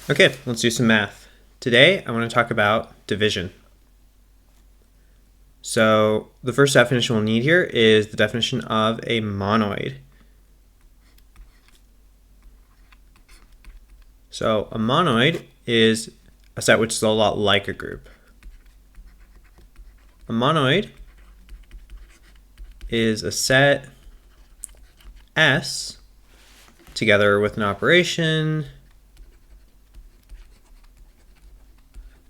Okay, let's do some math. Today I want to talk about division. So the first definition we'll need here is the definition of a monoid. So a monoid is a set which is a lot like a group. A monoid is a set S together with an operation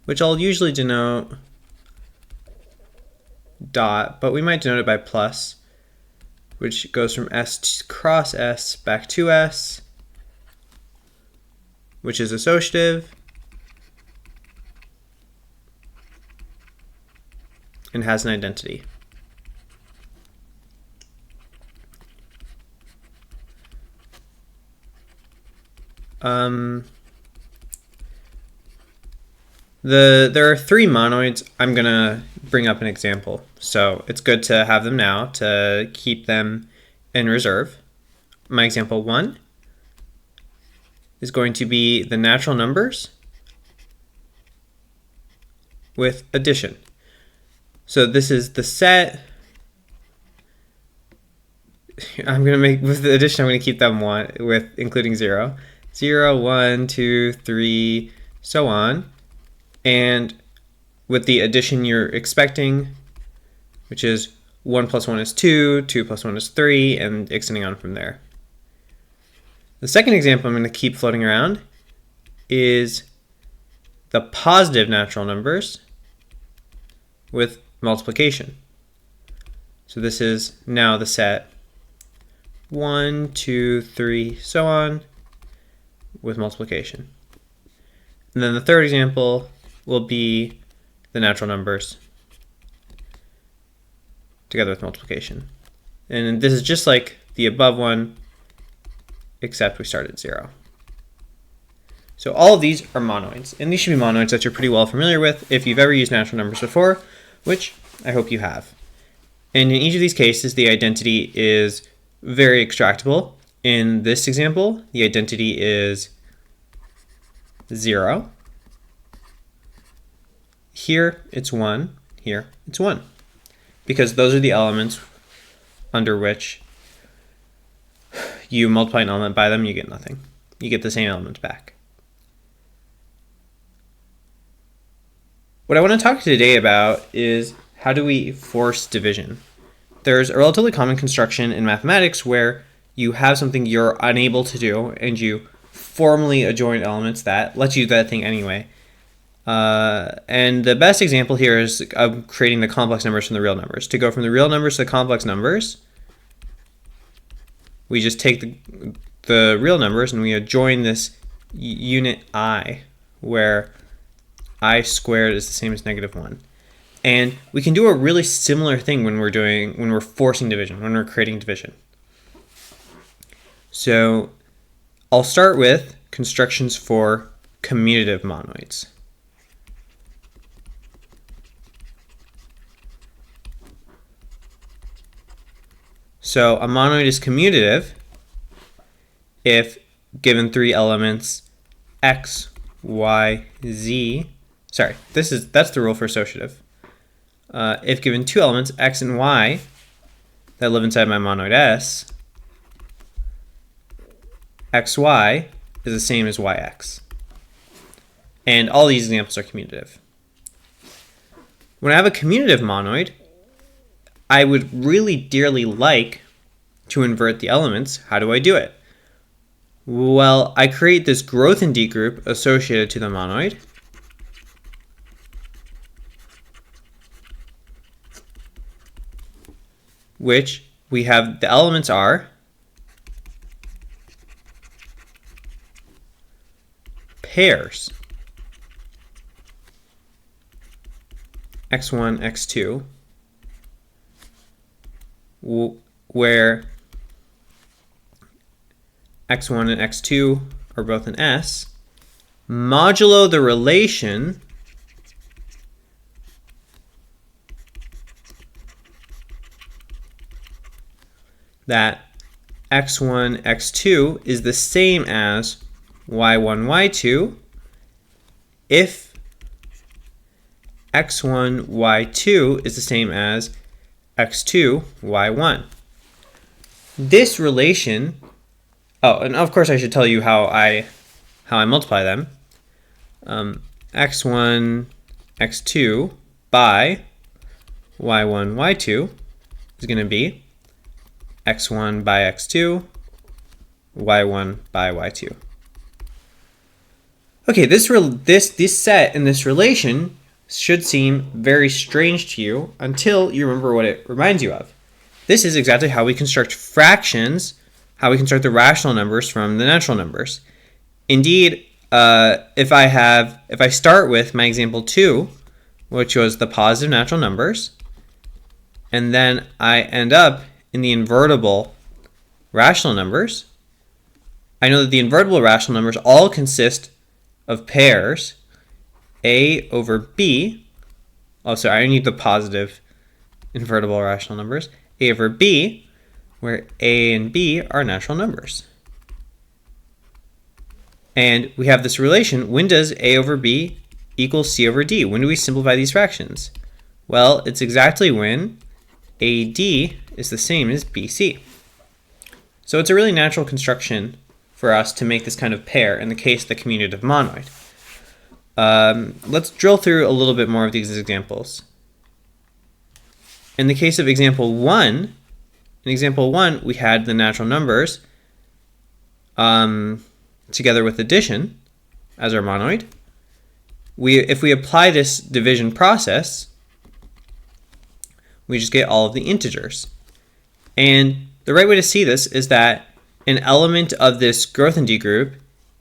which I'll usually denote dot, but we might denote it by plus, which goes from S cross S back to S, which is associative and has an identity. There are three monoids. I'm going to bring up an example. So it's good to have them now to keep them in reserve. My example 1 is going to be the natural numbers with addition. So this is the set. I'm going to make, with the addition, I'm going to keep them one with including 0. 0, 1, 2, 3, so on. And with the addition you're expecting, which is 1 plus 1 is 2, 2 plus 1 is 3, and extending on from there. The second example I'm going to keep floating around is the positive natural numbers with multiplication. So this is now the set 1, 2, 3, so on, with multiplication. And then the third example will be the natural numbers together with multiplication. And this is just like the above one, except we start at 0. So all of these are monoids, and these should be monoids that you're pretty well familiar with if you've ever used natural numbers before, which I hope you have. And in each of these cases, the identity is very extractable. In this example, the identity is 0. Here it's 1, here it's 1, because those are the elements under which you multiply an element by them, you get nothing. You get the same element back. What I want to talk today about is how do we force division. There's a relatively common construction in mathematics where you have something you're unable to do and you formally adjoin elements that lets you do that thing anyway. And the best example here is creating the complex numbers from the real numbers. To go from the real numbers to the complex numbers, we just take the real numbers and we adjoin this unit I, where I squared is the same as -1. And we can do a really similar thing when we're forcing division, when we're creating division. So I'll start with constructions for commutative monoids. So a monoid is commutative if given three elements x, y, z. Sorry, that's the rule for associative. If given two elements x and y that live inside my monoid S, xy is the same as yx. And all these examples are commutative. When I have a commutative monoid, I would really dearly like to invert the elements. How do I do it? Well, I create this growth in D group associated to the monoid. Which we have the elements are pairs x1, x2, where x1 and x2 are both in S, modulo the relation that x1, x2 is the same as y1, y2, if x1, y2 is the same as x2, y1. This relation, oh, and of course I should tell you how I multiply them. X1, x2 by y1, y2 is going to be x1 by x2, y1 by y2. Okay, this set and this relation should seem very strange to you until you remember what it reminds you of. This is exactly how we construct fractions, how we construct the rational numbers from the natural numbers. Indeed, if I start with my example 2, which was the positive natural numbers, and then I end up in the invertible rational numbers, I know that the invertible rational numbers all consist of pairs a over b. Oh, sorry, I need the positive invertible rational numbers. A over b, where a and b are natural numbers. And we have this relation. When does a over b equal c over d? When do we simplify these fractions? Well, it's exactly when AD is the same as BC. So it's a really natural construction for us to make this kind of pair in the case of the commutative monoid. Let's drill through a little bit more of these examples. In the case of example 1, we had the natural numbers together with addition as our monoid. If we apply this division process, we just get all of the integers. And the right way to see this is that an element of this Grothendieck group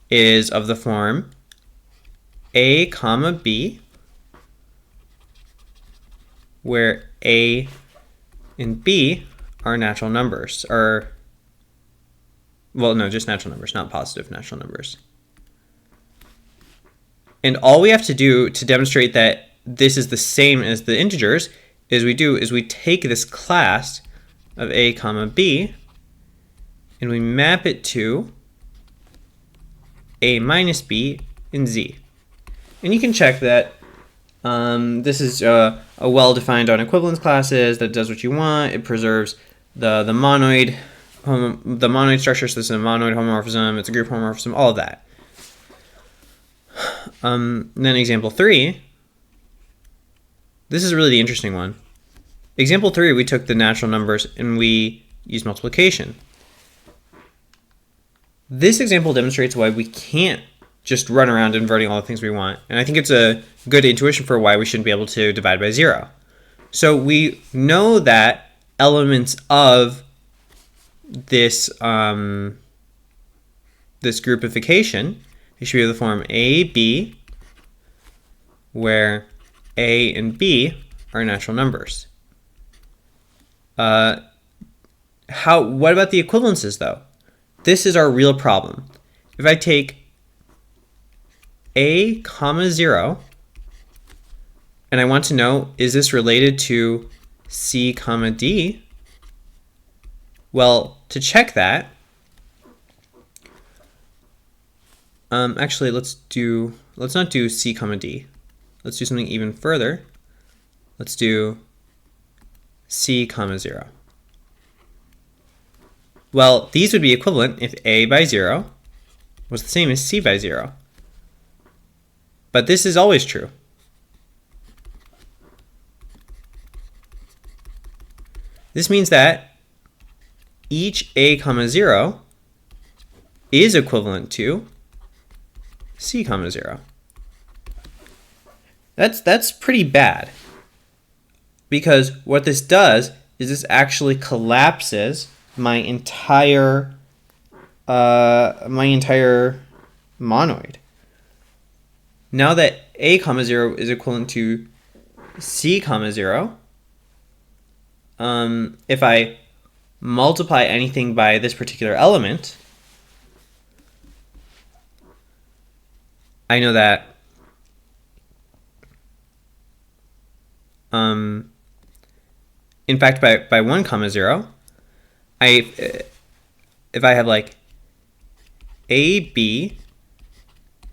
is of the form a comma b, where a and b are natural numbers, or, well, no, just natural numbers, not positive natural numbers. And all we have to do to demonstrate that this is the same as the integers is we take this class of a comma b and we map it to a minus b in z. And you can check that this is a well-defined on equivalence classes that does what you want. It preserves the monoid structure, so this is a monoid homomorphism, it's a group homomorphism, all of that. Then example 3, this is really the interesting one. Example 3, we took the natural numbers and we used multiplication. This example demonstrates why we can't just run around inverting all the things we want. And I think it's a good intuition for why we shouldn't be able to divide by 0. So we know that elements of this this groupification, it should be of the form a, b, where a and b are natural numbers. What about the equivalences, though? This is our real problem. If I take a comma 0, and I want to know, is this related to c comma d? Well, to check that, actually, let's not do c comma d. Let's do something even further. Let's do c comma 0. Well, these would be equivalent if a by 0 was the same as c by 0. But this is always true. This means that each a comma 0 is equivalent to c comma 0. That's pretty bad, because what this does is this actually collapses my entire monoid. Now that a comma 0 is equivalent to c comma 0, if I multiply anything by this particular element, I know that in fact by 1 comma 0, if I have like AB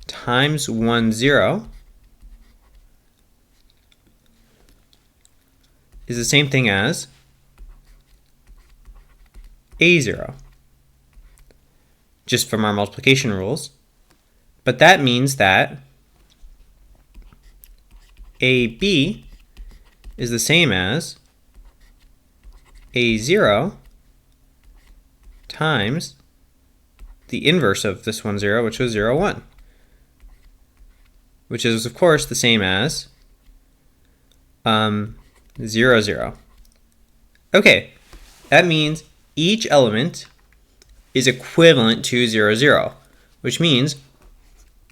times 1 0, is the same thing as A0, just from our multiplication rules. But that means that AB is the same as A0 times the inverse of this 1, 0, which was 0, 1, which is, of course, the same as 0, 0. Okay, that means each element is equivalent to 0, 0, which means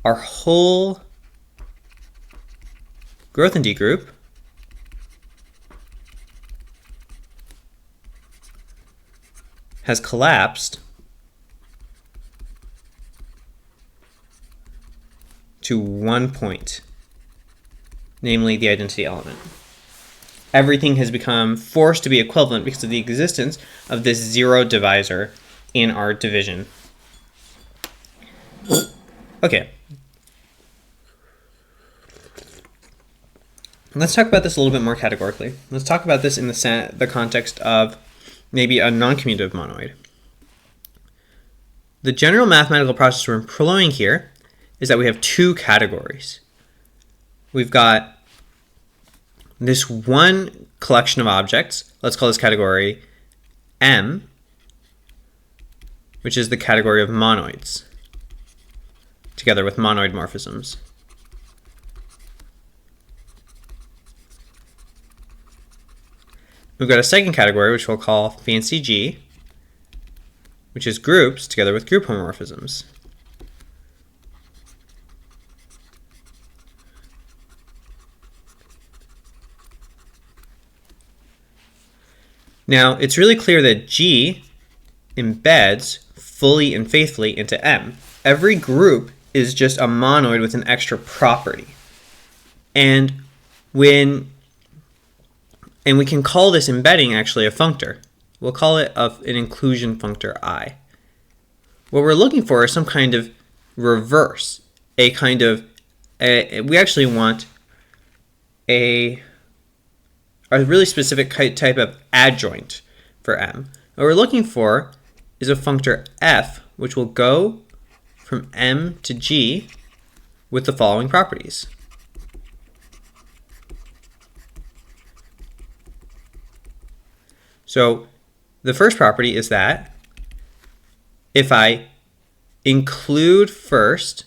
our whole growth and group has collapsed to 1 point, namely the identity element. Everything has become forced to be equivalent because of the existence of this 0 divisor in our division. Okay. Let's talk about this a little bit more categorically. Let's talk about this in the context of maybe a non-commutative monoid. The general mathematical process we're employing here is that we have two categories. We've got this one collection of objects. Let's call this category M, which is the category of monoids, together with monoid morphisms. We've got a second category, which we'll call fancy G, which is groups together with group homomorphisms. Now, it's really clear that G embeds fully and faithfully into M. Every group is just a monoid with an extra property. And we can call this embedding actually a functor. We'll call it an inclusion functor I. What we're looking for is some kind of reverse, we actually want a really specific type of adjoint for M. What we're looking for is a functor f, which will go from M to G with the following properties. So the first property is that if I include first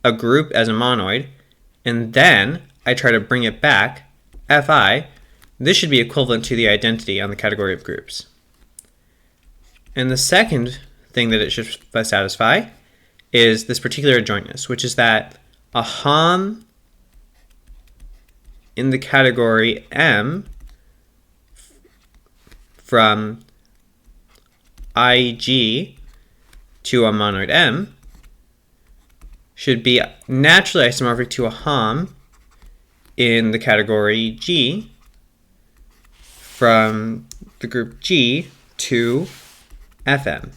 a group as a monoid, and then I try to bring it back, fi, this should be equivalent to the identity on the category of groups. And the second thing that it should satisfy is this particular adjointness, which is that a hom in the category M from IG to a monoid M should be naturally isomorphic to a hom in the category G from the group G to Fm.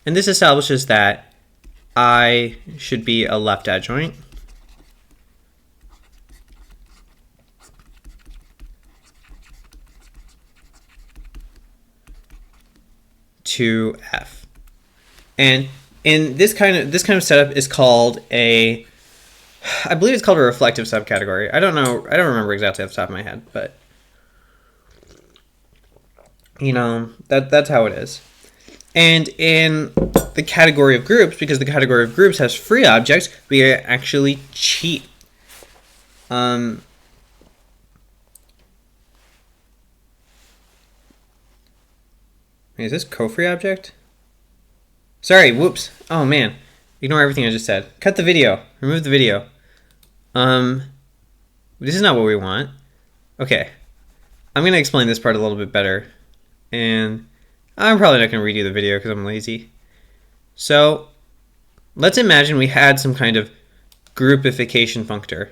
And this establishes that I should be a left adjoint to F. And in this kind of setup is called I believe it's called a reflective subcategory. I don't remember exactly off the top of my head, but that's how it is. And in the category of groups, because the category of groups has free objects, we actually cheat. Is this co-free object? Sorry, whoops. Oh man, ignore everything I just said. Cut the video, remove the video. This is not what we want. Okay, I'm gonna explain this part a little bit better. And I'm probably not going to redo the video because I'm lazy. So let's imagine we had some kind of groupification functor.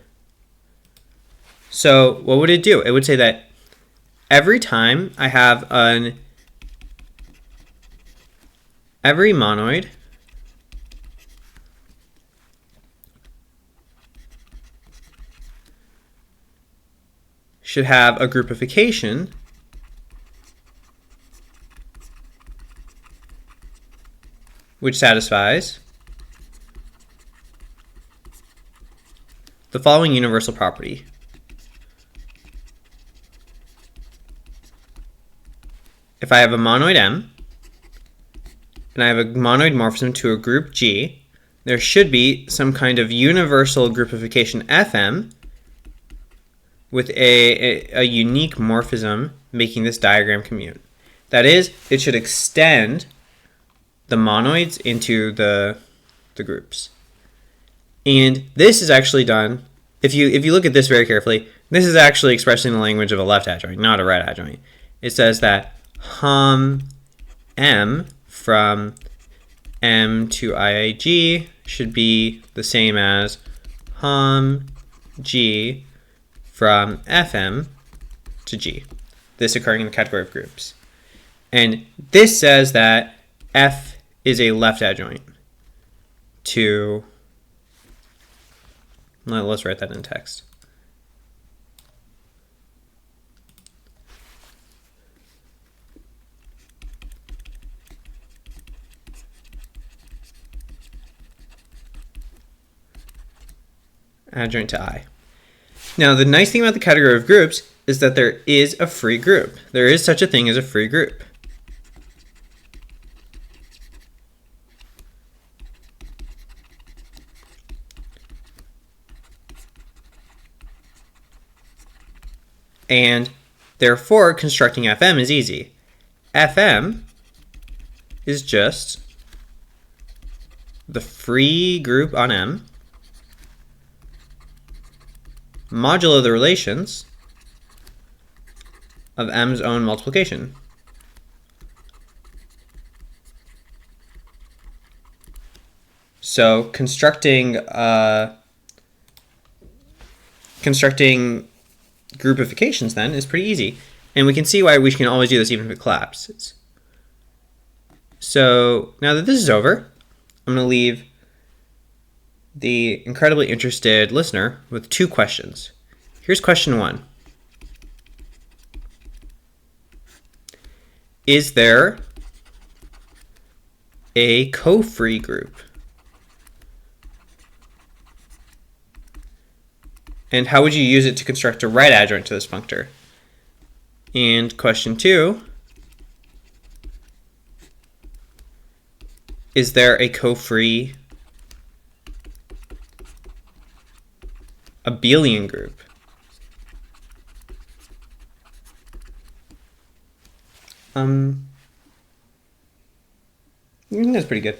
So what would it do? It would say that every time I have every monoid should have a groupification which satisfies the following universal property. If I have a monoid M, and I have a monoid morphism to a group G, there should be some kind of universal groupification Fm with a unique morphism making this diagram commute. That is, it should extend the monoids into the groups. And this is actually done, if you look at this very carefully, this is actually expressing the language of a left adjoint, not a right adjoint. It says that hum M from M to IIG should be the same as hum G from FM to G, this occurring in the category of groups. And this says that F is a left adjoint to, let's write that in text. Adjoint to I. Now, the nice thing about the category of groups is that there is a free group. There is such a thing as a free group. And therefore, constructing Fm is easy. Fm is just the free group on M modulo the relations of M's own multiplication. So constructing groupifications then is pretty easy. And we can see why we can always do this even if it collapses. So now that this is over, I'm going to leave the incredibly interested listener with two questions. Here's question 1. Is there a co-free group? And how would you use it to construct a right adjoint to this functor? And question 2, is there a co-free abelian group? I think that's pretty good.